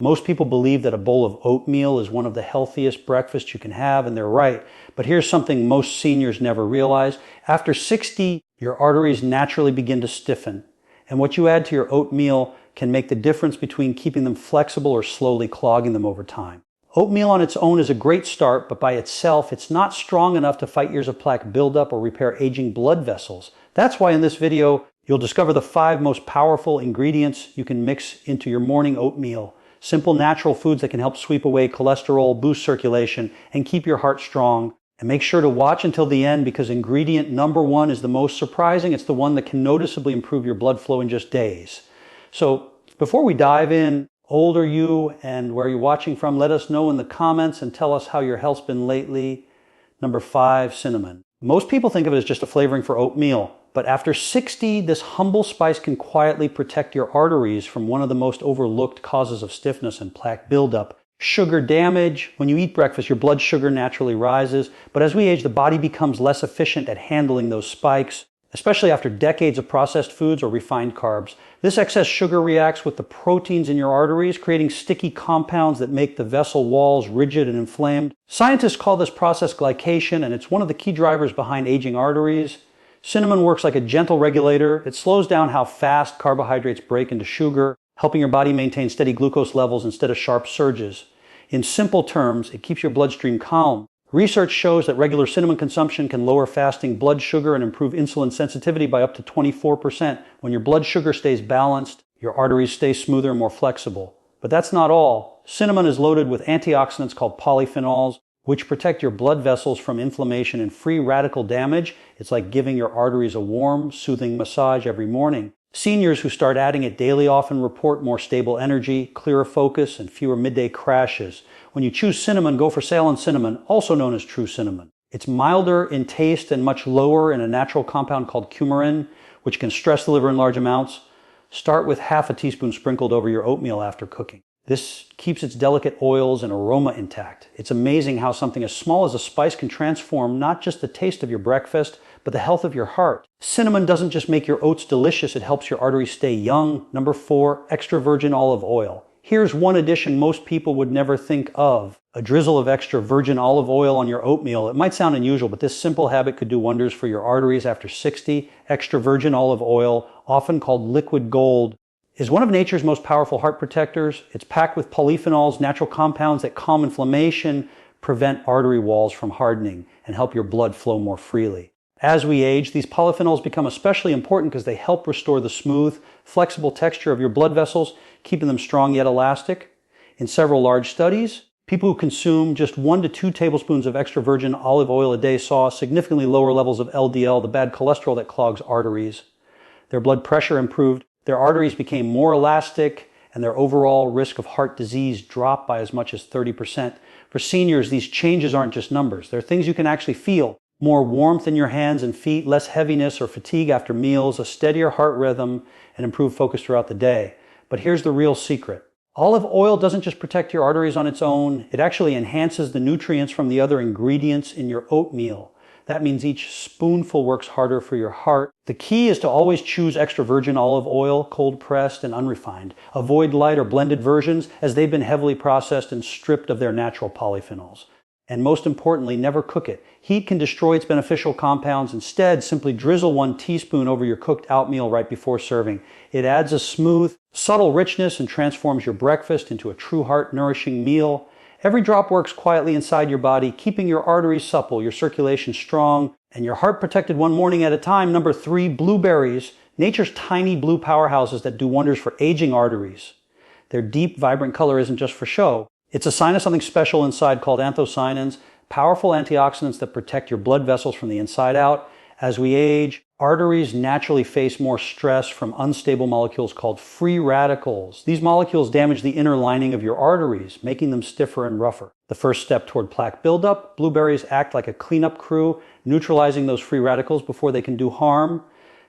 Most people believe that a bowl of oatmeal is one of the healthiest breakfasts you can have, and they're right. But here's something most seniors never realize. After 60, your arteries naturally begin to stiffen. And what you add to your oatmeal can make the difference between keeping them flexible or slowly clogging them over time. Oatmeal on its own is a great start, but by itself, it's not strong enough to fight years of plaque buildup or repair aging blood vessels. That's why in this video, you'll discover the 5 most powerful ingredients you can mix into your morning oatmeal. Simple natural foods that can help sweep away cholesterol, boost circulation, and keep your heart strong. And make sure to watch until the end because ingredient number 1 is the most surprising. It's the one that can noticeably improve your blood flow in just days. So before we dive in, old are you and where you're watching from, let us know in the comments and tell us how your health's been lately. Number 5, cinnamon. Most people think of it as just a flavoring for oatmeal, but after 60, this humble spice can quietly protect your arteries from one of the most overlooked causes of stiffness and plaque buildup. Sugar damage. When you eat breakfast, your blood sugar naturally rises, but as we age, the body becomes less efficient at handling those spikes, especially after decades of processed foods or refined carbs. This excess sugar reacts with the proteins in your arteries, creating sticky compounds that make the vessel walls rigid and inflamed. Scientists call this process glycation, and it's one of the key drivers behind aging arteries. Cinnamon works like a gentle regulator. It slows down how fast carbohydrates break into sugar, helping your body maintain steady glucose levels instead of sharp surges. In simple terms, it keeps your bloodstream calm. Research shows that regular cinnamon consumption can lower fasting blood sugar and improve insulin sensitivity by up to 24%. When your blood sugar stays balanced, your arteries stay smoother and more flexible. But that's not all. Cinnamon is loaded with antioxidants called polyphenols, which protect your blood vessels from inflammation and free radical damage. It's like giving your arteries a warm, soothing massage every morning. Seniors who start adding it daily often report more stable energy, clearer focus, and fewer midday crashes. When you choose cinnamon, go for Ceylon cinnamon, also known as true cinnamon. It's milder in taste and much lower in a natural compound called coumarin, which can stress the liver in large amounts. Start with half a teaspoon sprinkled over your oatmeal after cooking. This keeps its delicate oils and aroma intact. It's amazing how something as small as a spice can transform not just the taste of your breakfast, but the health of your heart. Cinnamon doesn't just make your oats delicious, it helps your arteries stay young. Number 4, extra virgin olive oil. Here's one addition most people would never think of. A drizzle of extra virgin olive oil on your oatmeal. It might sound unusual, but this simple habit could do wonders for your arteries after 60. Extra virgin olive oil, often called liquid gold, is one of nature's most powerful heart protectors. It's packed with polyphenols, natural compounds that calm inflammation, prevent artery walls from hardening, and help your blood flow more freely. As we age, these polyphenols become especially important because they help restore the smooth, flexible texture of your blood vessels, keeping them strong yet elastic. In several large studies, people who consume just 1 to 2 tablespoons of extra virgin olive oil a day saw significantly lower levels of LDL, the bad cholesterol that clogs arteries. Their blood pressure improved, their arteries became more elastic, and their overall risk of heart disease dropped by as much as 30%. For seniors, these changes aren't just numbers. They're things you can actually feel. More warmth in your hands and feet, less heaviness or fatigue after meals, a steadier heart rhythm, and improved focus throughout the day. But here's the real secret. Olive oil doesn't just protect your arteries on its own, it actually enhances the nutrients from the other ingredients in your oatmeal. That means each spoonful works harder for your heart. The key is to always choose extra virgin olive oil, cold pressed and unrefined. Avoid light or blended versions as they've been heavily processed and stripped of their natural polyphenols. And most importantly, never cook it. Heat can destroy its beneficial compounds. Instead, simply drizzle 1 teaspoon over your cooked oatmeal right before serving. It adds a smooth, subtle richness and transforms your breakfast into a true heart-nourishing meal. Every drop works quietly inside your body, keeping your arteries supple, your circulation strong, and your heart protected one morning at a time. Number 3, blueberries. Nature's tiny blue powerhouses that do wonders for aging arteries. Their deep, vibrant color isn't just for show. It's a sign of something special inside called anthocyanins, powerful antioxidants that protect your blood vessels from the inside out. As we age, arteries naturally face more stress from unstable molecules called free radicals. These molecules damage the inner lining of your arteries, making them stiffer and rougher. The first step toward plaque buildup, blueberries act like a cleanup crew, neutralizing those free radicals before they can do harm.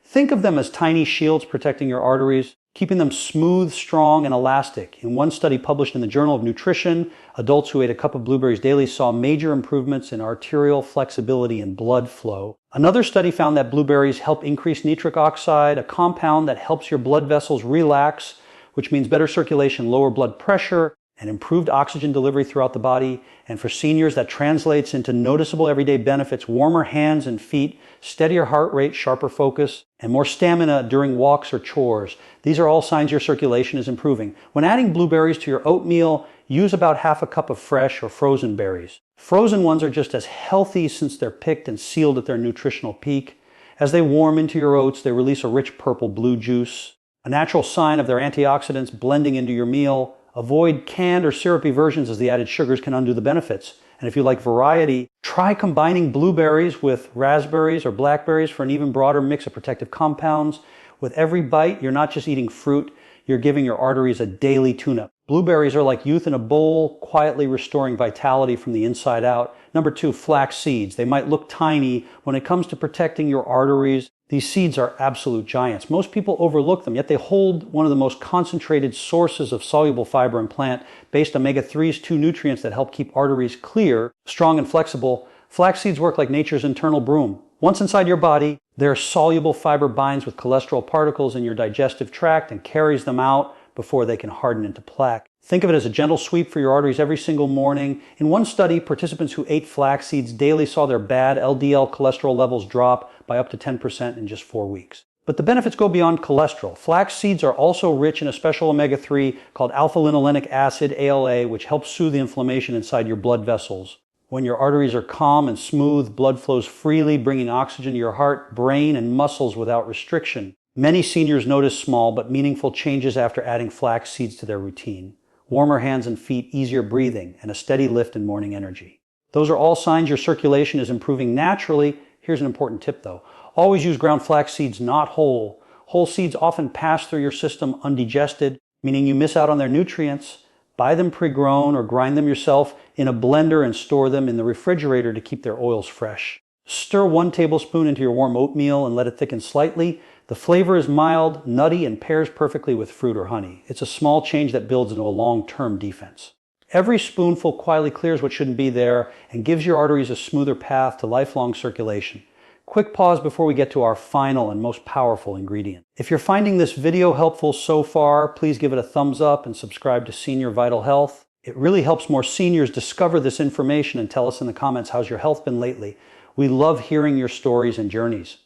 Think of them as tiny shields protecting your arteries, keeping them smooth, strong, and elastic. In one study published in the Journal of Nutrition, adults who ate a cup of blueberries daily saw major improvements in arterial flexibility and blood flow. Another study found that blueberries help increase nitric oxide, a compound that helps your blood vessels relax, which means better circulation, lower blood pressure, and improved oxygen delivery throughout the body. And for seniors, that translates into noticeable everyday benefits: warmer hands and feet, steadier heart rate, sharper focus, and more stamina during walks or chores. These are all signs your circulation is improving. When adding blueberries to your oatmeal, use about half a cup of fresh or frozen berries. Frozen ones are just as healthy since they're picked and sealed at their nutritional peak. As they warm into your oats, they release a rich purple-blue juice, a natural sign of their antioxidants blending into your meal. Avoid canned or syrupy versions, as the added sugars can undo the benefits. And if you like variety, try combining blueberries with raspberries or blackberries for an even broader mix of protective compounds. With every bite, you're not just eating fruit, you're giving your arteries a daily tune-up. Blueberries are like youth in a bowl, quietly restoring vitality from the inside out. Number 2, flax seeds. They might look tiny. When it comes to protecting your arteries, these seeds are absolute giants. Most people overlook them, yet they hold one of the most concentrated sources of soluble fiber and plant-based omega-3s, 2 nutrients that help keep arteries clear, strong, and flexible. Flax seeds work like nature's internal broom. Once inside your body, their soluble fiber binds with cholesterol particles in your digestive tract and carries them out before they can harden into plaque. Think of it as a gentle sweep for your arteries every single morning. In one study, participants who ate flax seeds daily saw their bad LDL cholesterol levels drop by up to 10% in just 4 weeks. But the benefits go beyond cholesterol. Flax seeds are also rich in a special omega-3 called alpha-linolenic acid, ALA, which helps soothe the inflammation inside your blood vessels. When your arteries are calm and smooth, blood flows freely, bringing oxygen to your heart, brain, and muscles without restriction. Many seniors notice small but meaningful changes after adding flax seeds to their routine. Warmer hands and feet, easier breathing, and a steady lift in morning energy. Those are all signs your circulation is improving naturally. Here's an important tip though. Always use ground flax seeds, not whole. Whole seeds often pass through your system undigested, meaning you miss out on their nutrients. Buy them pre-grown or grind them yourself in a blender and store them in the refrigerator to keep their oils fresh. Stir 1 tablespoon into your warm oatmeal and let it thicken slightly. The flavor is mild, nutty, and pairs perfectly with fruit or honey. It's a small change that builds into a long-term defense. Every spoonful quietly clears what shouldn't be there and gives your arteries a smoother path to lifelong circulation. Quick pause before we get to our final and most powerful ingredient. If you're finding this video helpful so far, please give it a thumbs up and subscribe to Senior Vital Health. It really helps more seniors discover this information and tell us in the comments, how's your health been lately? We love hearing your stories and journeys.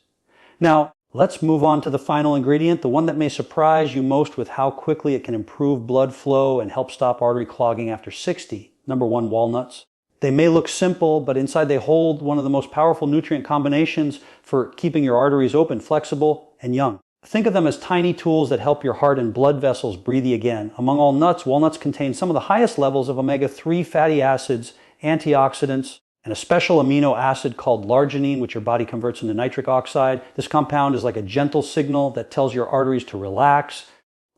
Now, let's move on to the final ingredient, the one that may surprise you most with how quickly it can improve blood flow and help stop artery clogging after 60. Number 1, walnuts. They may look simple, but inside they hold one of the most powerful nutrient combinations for keeping your arteries open, flexible, and young. Think of them as tiny tools that help your heart and blood vessels breathe again. Among all nuts, walnuts contain some of the highest levels of omega-3 fatty acids, antioxidants, and a special amino acid called larginine, which your body converts into nitric oxide. This compound is like a gentle signal that tells your arteries to relax,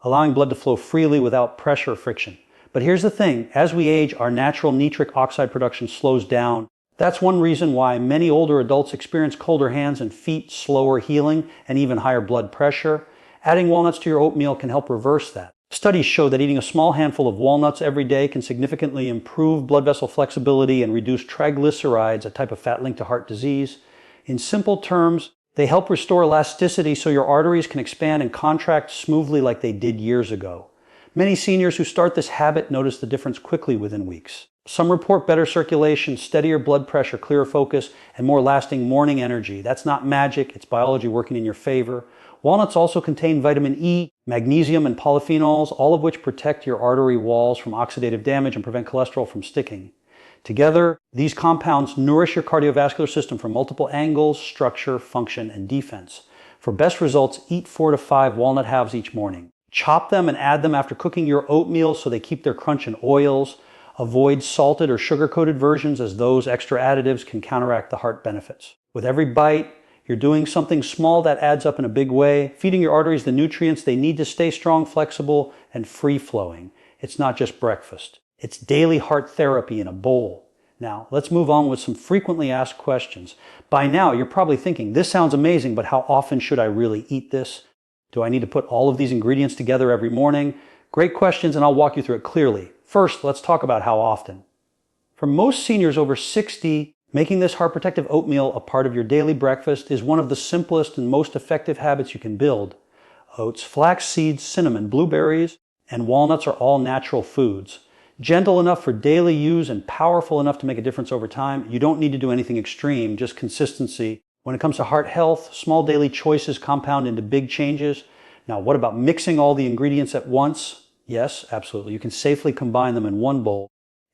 allowing blood to flow freely without pressure or friction. But here's the thing, as we age, our natural nitric oxide production slows down. That's one reason why many older adults experience colder hands and feet, slower healing, and even higher blood pressure. Adding walnuts to your oatmeal can help reverse that. Studies show that eating a small handful of walnuts every day can significantly improve blood vessel flexibility and reduce triglycerides, a type of fat linked to heart disease. In simple terms, they help restore elasticity so your arteries can expand and contract smoothly like they did years ago. Many seniors who start this habit notice the difference quickly within weeks. Some report better circulation, steadier blood pressure, clearer focus, and more lasting morning energy. That's not magic, it's biology working in your favor. Walnuts also contain vitamin E, magnesium, and polyphenols, all of which protect your artery walls from oxidative damage and prevent cholesterol from sticking. Together, these compounds nourish your cardiovascular system from multiple angles, structure, function, and defense. For best results, eat 4 to 5 walnut halves each morning. Chop them and add them after cooking your oatmeal so they keep their crunch in oils. Avoid salted or sugar-coated versions, as those extra additives can counteract the heart benefits. With every bite, you're doing something small that adds up in a big way, feeding your arteries the nutrients they need to stay strong, flexible, and free-flowing. It's not just breakfast. It's daily heart therapy in a bowl. Now, let's move on with some frequently asked questions. By now, you're probably thinking, this sounds amazing, but how often should I really eat this? Do I need to put all of these ingredients together every morning? Great questions, and I'll walk you through it clearly. First, let's talk about how often. For most seniors over 60, making this heart protective oatmeal a part of your daily breakfast is one of the simplest and most effective habits you can build. Oats, flax seeds, cinnamon, blueberries, and walnuts are all natural foods. Gentle enough for daily use and powerful enough to make a difference over time. You don't need to do anything extreme, just consistency. When it comes to heart health, small daily choices compound into big changes. Now, what about mixing all the ingredients at once? Yes, absolutely. You can safely combine them in one bowl.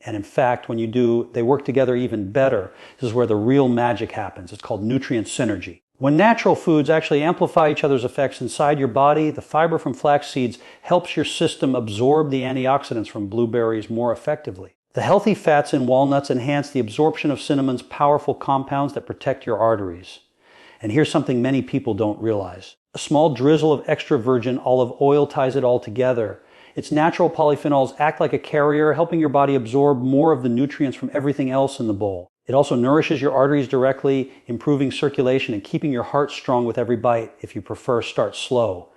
And in fact, when you do, they work together even better. This is where the real magic happens. It's called nutrient synergy. When natural foods actually amplify each other's effects inside your body, the fiber from flax seeds helps your system absorb the antioxidants from blueberries more effectively. The healthy fats in walnuts enhance the absorption of cinnamon's powerful compounds that protect your arteries. And here's something many people don't realize. A small drizzle of extra virgin olive oil ties it all together. Its natural polyphenols act like a carrier, helping your body absorb more of the nutrients from everything else in the bowl. It also nourishes your arteries directly, improving circulation and keeping your heart strong with every bite. If you prefer, start slow.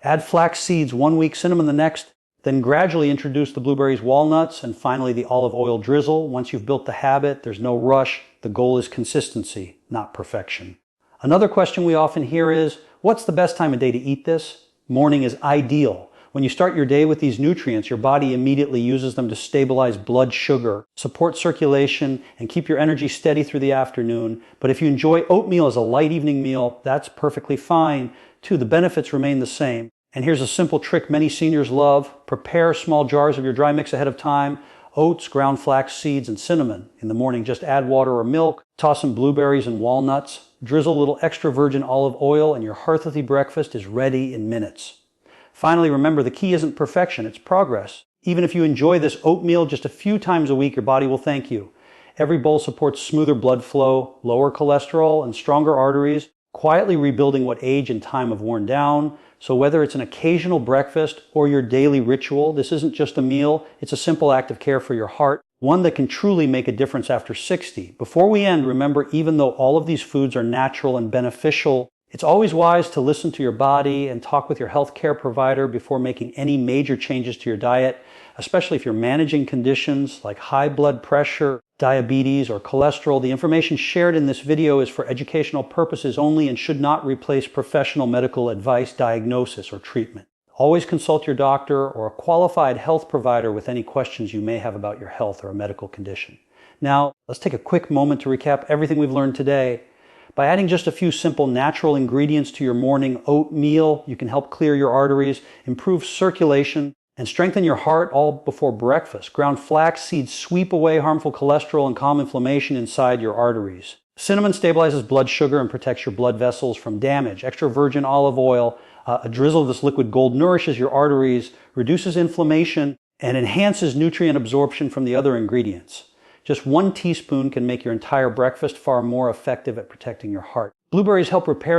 Add flax seeds 1 week, cinnamon the next, then gradually introduce the blueberries, walnuts, and finally the olive oil drizzle. Once you've built the habit, there's no rush. The goal is consistency, not perfection. Another question we often hear is, what's the best time of day to eat this? Morning is ideal. When you start your day with these nutrients, your body immediately uses them to stabilize blood sugar, support circulation, and keep your energy steady through the afternoon. But if you enjoy oatmeal as a light evening meal, that's perfectly fine too. The benefits remain the same. And here's a simple trick many seniors love. Prepare small jars of your dry mix ahead of time. Oats, ground flax seeds, and cinnamon. In the morning, just add water or milk. Toss some blueberries and walnuts. Drizzle a little extra virgin olive oil, and your hearty breakfast is ready in minutes. Finally, remember, the key isn't perfection, it's progress. Even if you enjoy this oatmeal just a few times a week, your body will thank you. Every bowl supports smoother blood flow, lower cholesterol, and stronger arteries, quietly rebuilding what age and time have worn down. So whether it's an occasional breakfast or your daily ritual, this isn't just a meal, it's a simple act of care for your heart, one that can truly make a difference after 60. Before we end, remember, even though all of these foods are natural and beneficial, it's always wise to listen to your body and talk with your healthcare provider before making any major changes to your diet, especially if you're managing conditions like high blood pressure, diabetes, or cholesterol. The information shared in this video is for educational purposes only and should not replace professional medical advice, diagnosis, or treatment. Always consult your doctor or a qualified health provider with any questions you may have about your health or a medical condition. Now, let's take a quick moment to recap everything we've learned today. By adding just a few simple natural ingredients to your morning oatmeal, you can help clear your arteries, improve circulation, and strengthen your heart all before breakfast. Ground flax seeds sweep away harmful cholesterol and calm inflammation inside your arteries. Cinnamon stabilizes blood sugar and protects your blood vessels from damage. Extra virgin olive oil, a drizzle of this liquid gold nourishes your arteries, reduces inflammation, and enhances nutrient absorption from the other ingredients. Just 1 teaspoon can make your entire breakfast far more effective at protecting your heart. Blueberries help repair